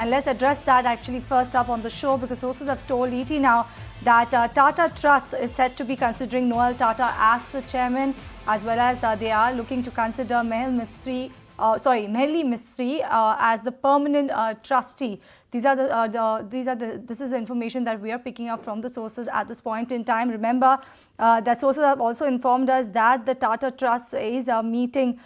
And let's address that actually first up on the show, because sources have told ET now that Tata Trusts is set to be considering Noel Tata as the chairman, as well as they are looking to consider Mehli Mistry as the permanent trustee. This is the information that we are picking up from the sources at this point in time. Remember that sources have also informed us that the Tata Trust is meeting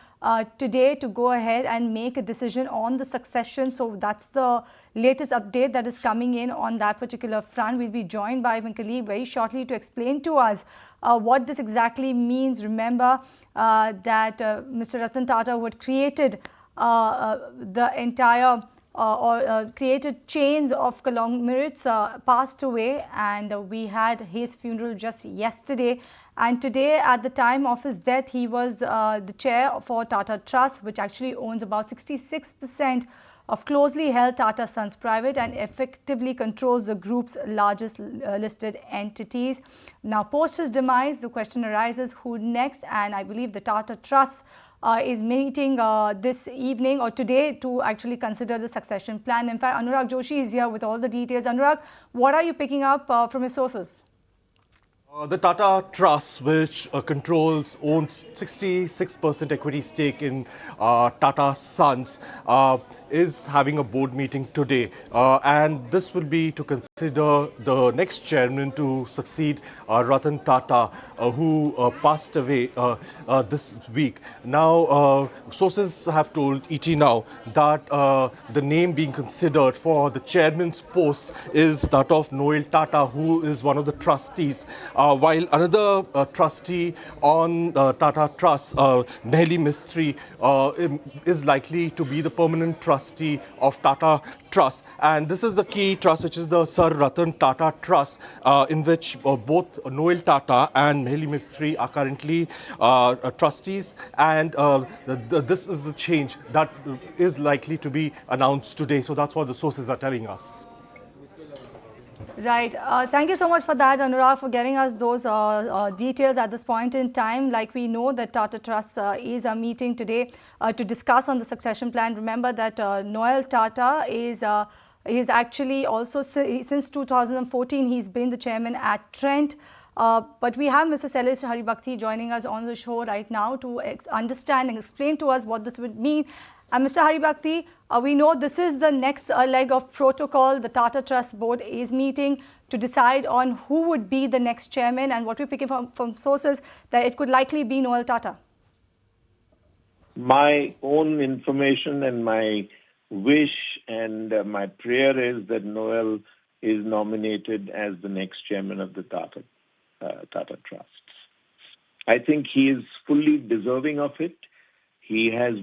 today to go ahead and make a decision on the succession. So that's the latest update that is coming in on that particular front. We'll be joined by my colleague very shortly to explain to us what this exactly means. Remember that Mr. Ratan Tata, who had created the entire created chains of conglomerates, passed away, and we had his funeral just yesterday. And today, at the time of his death, he was the chair for Tata Trust, which actually owns about 66% of closely held Tata Sons Private and effectively controls the group's largest listed entities. Now, post his demise, the question arises, who next? And I believe the Tata Trust is meeting this evening or today to actually consider the succession plan. In fact, Anurag Joshi is here with all the details. Anurag, what are you picking up from your sources? The Tata Trust, which owns 66% equity stake in Tata Sons, is having a board meeting today. And this will be to consider the next chairman to succeed Ratan Tata, who passed away this week. Now, sources have told ET now that the name being considered for the chairman's post is that of Noel Tata, who is one of the trustees. While another trustee on Tata Trusts, Mehli Mistry, is likely to be the permanent trustee of Tata Trust. And this is the key trust, which is the Sir Ratan Tata Trust, in which both Noel Tata and Mehli Mistry are currently trustees. And this is the change that is likely to be announced today. So that's what the sources are telling us. Right. Thank you so much for that, Anurag, for getting us those details at this point in time. Like we know that Tata Trust is a meeting today to discuss on the succession plan. Remember that Noel Tata is actually also, since 2014, he's been the chairman at Trent. But we have Mr. Sailesh Haribhakti joining us on the show right now to understand and explain to us what this would mean. And Mr. Haribhakti, we know this is the next leg of protocol. The Tata Trust board is meeting to decide on who would be the next chairman, and what we're picking from sources that it could likely be Noel Tata. My own information and my wish and my prayer is that Noel is nominated as the next chairman of the Tata Trusts. I think he is fully deserving of it. He has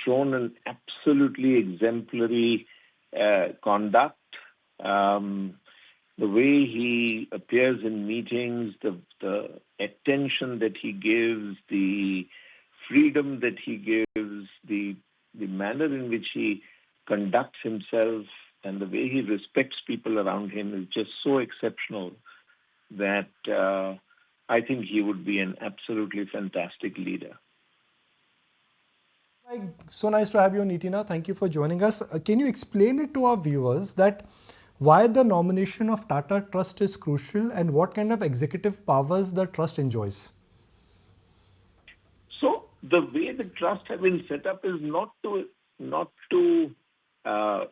shown an absolutely exemplary conduct. The way he appears in meetings, the attention that he gives, the freedom that he gives, the manner in which he conducts himself, and the way he respects people around him is just so exceptional that I think he would be an absolutely fantastic leader. So nice to have you on ET. Thank you for joining us. Can you explain it to our viewers that why the nomination of Tata Trust is crucial and what kind of executive powers the trust enjoys? So the way the trust has been set up is not to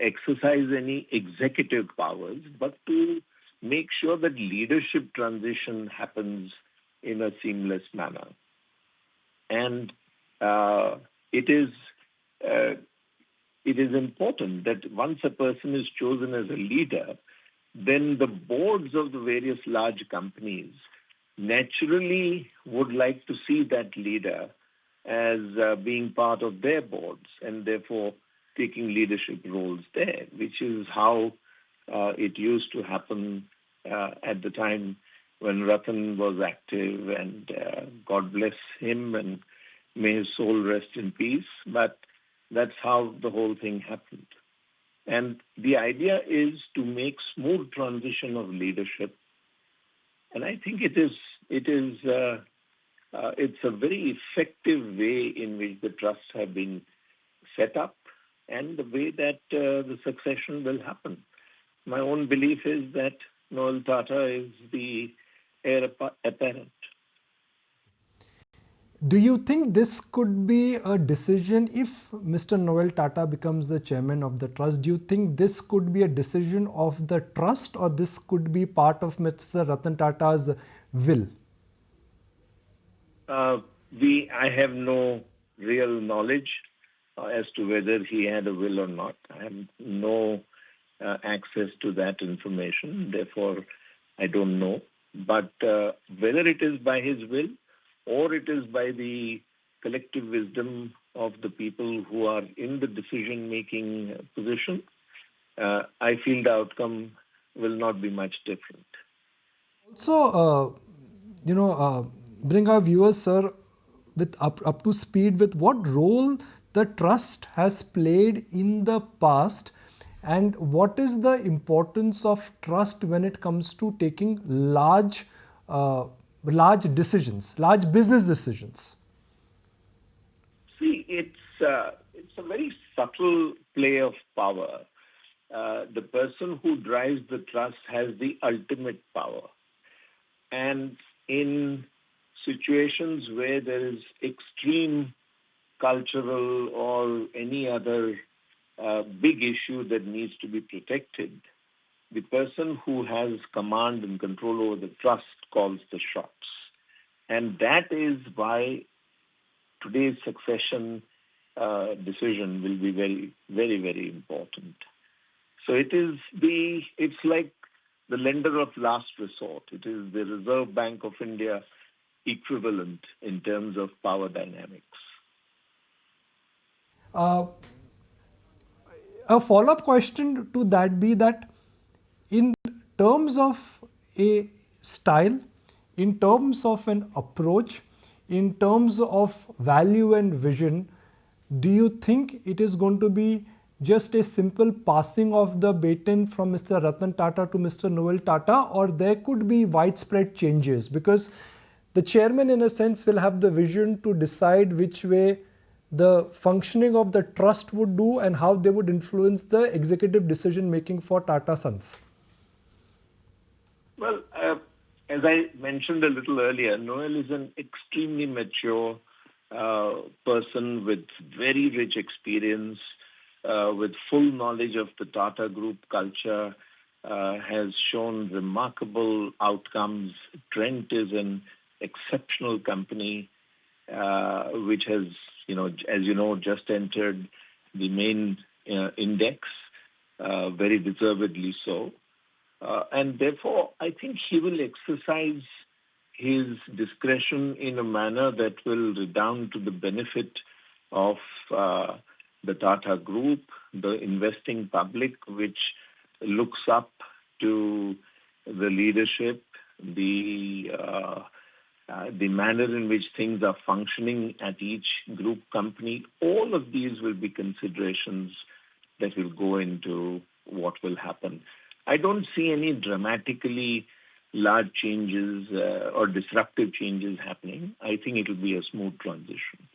exercise any executive powers, but to make sure that leadership transition happens in a seamless manner. And it is important that once a person is chosen as a leader, then the boards of the various large companies naturally would like to see that leader as being part of their boards and therefore taking leadership roles there, which is how it used to happen at the time when Ratan was active, and God bless him and may his soul rest in peace. But that's how the whole thing happened. And the idea is to make smooth transition of leadership. And I think it's a very effective way in which the trusts have been set up. and the way that the succession will happen. My own belief is that Noel Tata is the heir apparent. Do you think this could be a decision if Mr. Noel Tata becomes the chairman of the trust? Do you think this could be a decision of the trust, or this could be part of Mr. Ratan Tata's will? I have no real knowledge as to whether he had a will or not. I have no access to that information. Therefore, I don't know. But whether it is by his will or it is by the collective wisdom of the people who are in the decision-making position, I feel the outcome will not be much different. Also, bring our viewers, sir, with up to speed with what role the trust has played in the past, and what is the importance of trust when it comes to taking large decisions, large business decisions. See, it's a very subtle play of power. The person who drives the trust has the ultimate power. And in situations where there is extreme cultural or any other big issue that needs to be protected, the person who has command and control over the trust calls the shots. And that is why today's succession decision will be very, very, very important. So it's like the lender of last resort. It is the Reserve Bank of India equivalent in terms of power dynamics. A follow-up question to that be that in terms of a style, in terms of an approach, in terms of value and vision, do you think it is going to be just a simple passing of the baton from Mr. Ratan Tata to Mr. Noel Tata, or there could be widespread changes? Because the chairman, in a sense, will have the vision to decide which way the functioning of the trust would do and how they would influence the executive decision making for Tata Sons. Well, as I mentioned a little earlier, Noel is an extremely mature person with very rich experience, with full knowledge of the Tata Group culture, has shown remarkable outcomes. Trent is an exceptional company, which has, as you know, just entered the main index, very deservedly so. And therefore, I think he will exercise his discretion in a manner that will redound to the benefit of the Tata Group, the investing public, which looks up to the leadership, the manner in which things are functioning at each group company. All of these will be considerations that will go into what will happen. I don't see any dramatically large changes or disruptive changes happening. I think it will be a smooth transition.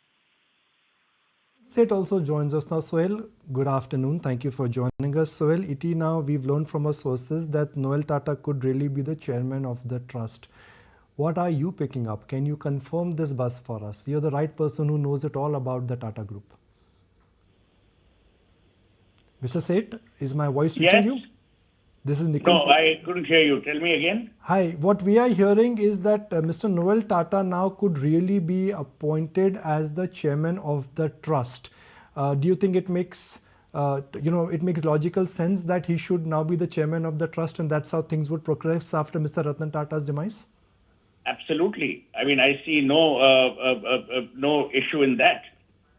Seth also joins us now. Sohail, good afternoon. Thank you for joining us. Sohail, now we've learned from our sources that Noel Tata could really be the chairman of the trust. What are you picking up? Can you confirm this buzz for us? You're the right person who knows it all about the Tata Group. Mr. Seth, is my voice reaching you? This is Nikhil. No, I couldn't hear you. Tell me again. Hi. What we are hearing is that Mr. Noel Tata now could really be appointed as the chairman of the trust. Do you think it makes logical sense that he should now be the chairman of the trust, and that's how things would progress after Mr. Ratan Tata's demise? Absolutely. I mean, I see no issue in that,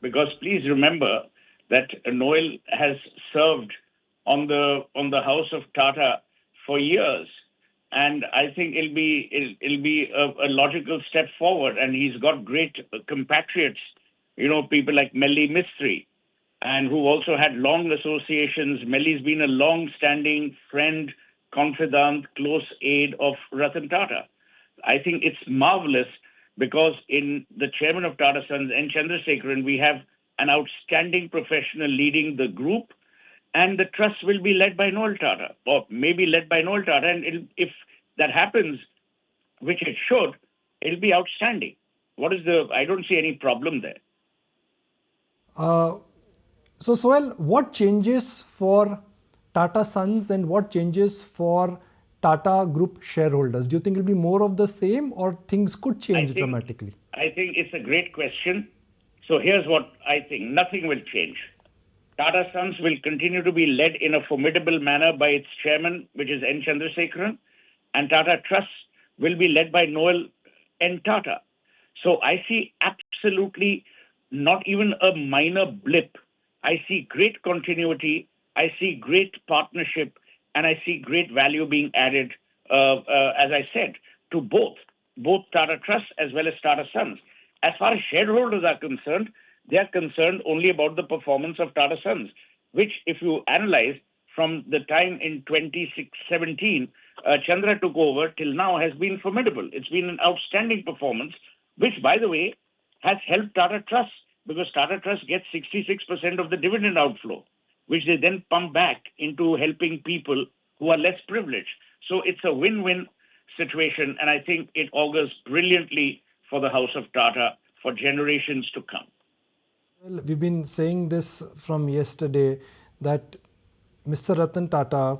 because please remember that Noel has served on the House of Tata for years, and I think it'll be a logical step forward. And he's got great compatriots, people like Mehli Mistry, and who also had long associations. Mehli's been a long-standing friend, confidant, close aide of Ratan Tata. I think it's marvelous, because in the chairman of Tata Sons, N. Chandrasekaran, we have an outstanding professional leading the group, and the trust will be led by Noel Tata, or maybe led by Noel Tata. And if that happens, which it should, it'll be outstanding. I don't see any problem there. So, Sohail, what changes for Tata Sons and what changes for Tata Group shareholders? Do you think it'll be more of the same or things could change dramatically? I think it's a great question. So here's what I think. Nothing will change. Tata Sons will continue to be led in a formidable manner by its chairman, which is N. Chandrasekaran, and Tata Trusts will be led by Noel N. Tata. So I see absolutely not even a minor blip. I see great continuity, I see great partnership, and I see great value being added, as I said, to both Tata Trusts as well as Tata Sons. As far as shareholders are concerned, they are concerned only about the performance of Tata Sons, which, if you analyze from the time in 2017, Chandra took over till now, has been formidable. It's been an outstanding performance, which, by the way, has helped Tata Trusts, because Tata Trust gets 66% of the dividend outflow, which they then pump back into helping people who are less privileged. So it's a win-win situation, and I think it augurs brilliantly for the House of Tata for generations to come. Well, we've been saying this from yesterday that Mr. Ratan Tata,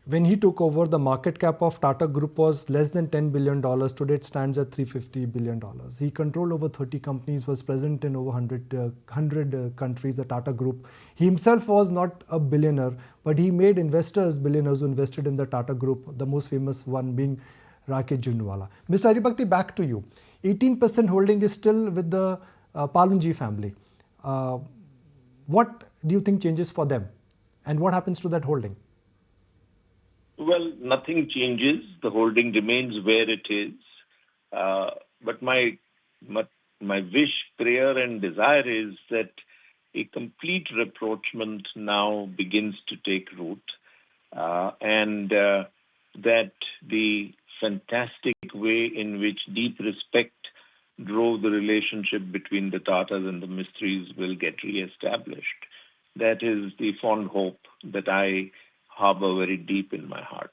when he took over, the market cap of Tata Group was less than $10 billion. Today it stands at $350 billion. He controlled over 30 companies, was present in over 100 countries, the Tata Group. He himself was not a billionaire, but he made investors billionaires who invested in the Tata Group, the most famous one being Rakesh Jhunjhunwala. Mr. Haribhakti, back to you. 18% holding is still with the Palunji family. What do you think changes for them? And what happens to that holding? Well, nothing changes. The holding remains where it is. But my wish, prayer, and desire is that a complete rapprochement now begins to take root, and that the fantastic way in which deep respect drove the relationship between the Tatas and the Mistrys will get re-established. That is the fond hope that I harbor very deep in my heart.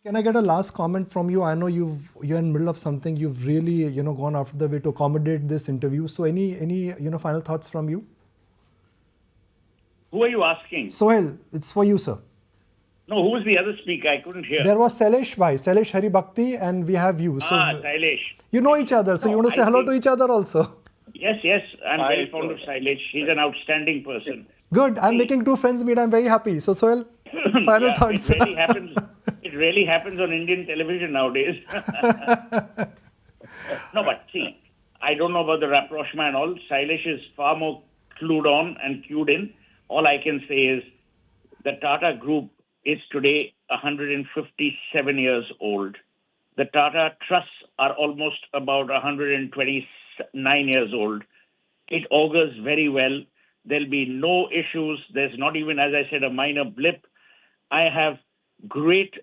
Can I get a last comment from you? I know you're in the middle of something. You've really gone after the way to accommodate this interview. So any final thoughts from you? Who are you asking? Sohail, it's for you, sir. No, who was the other speaker? I couldn't hear. There was Sailesh Haribhakti, and we have you. So Sailesh. You know each other, so you want to say hello to each other also. Yes, I'm very fond of Sailesh. He's an outstanding person. Good. I'm making two friends meet. I'm very happy. So Sohail, final thoughts. It really happens on Indian television nowadays. No, but see, I don't know about the rapprochement and all. Sailesh is far more clued on and cued in. All I can say is the Tata Group is today 157 years old. The Tata Trusts are almost about 129 years old. It augurs very well. There'll be no issues. There's not even, as I said, a minor blip. I have great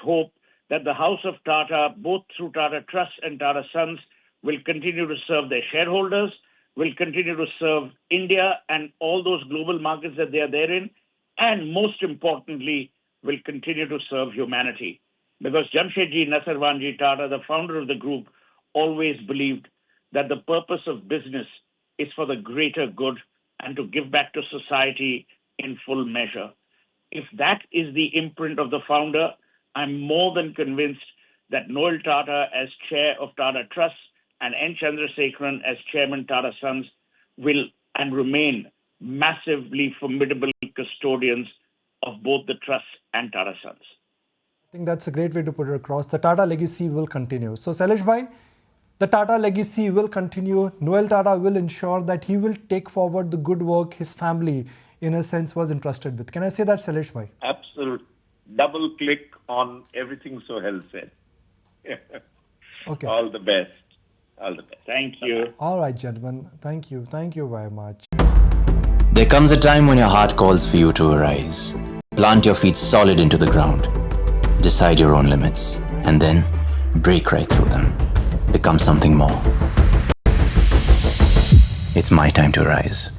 hope that the House of Tata, both through Tata Trusts and Tata Sons, will continue to serve their shareholders, will continue to serve India and all those global markets that they are therein, and most importantly, will continue to serve humanity. Because Jamshedji Nasarwanji Tata, the founder of the group, always believed that the purpose of business is for the greater good and to give back to society in full measure. If that is the imprint of the founder, I'm more than convinced that Noel Tata as chair of Tata Trusts and N. Chandrasekaran as chairman Tata Sons will and remain massively formidable custodians of both the trusts and Tata Sons. I think that's a great way to put it across. The Tata legacy will continue. So Sailesh bhai, the Tata legacy will continue. Noel Tata will ensure that he will take forward the good work his family, in a sense, was entrusted with. Can I say that, Sailesh bhai? Absolutely. Double click on everything Sohail said. Okay. All the best. All the best. Thank you. All right, gentlemen. Thank you. Thank you very much. There comes a time when your heart calls for you to arise. Plant your feet solid into the ground. Decide your own limits. And then break right through them. Become something more. It's my time to rise.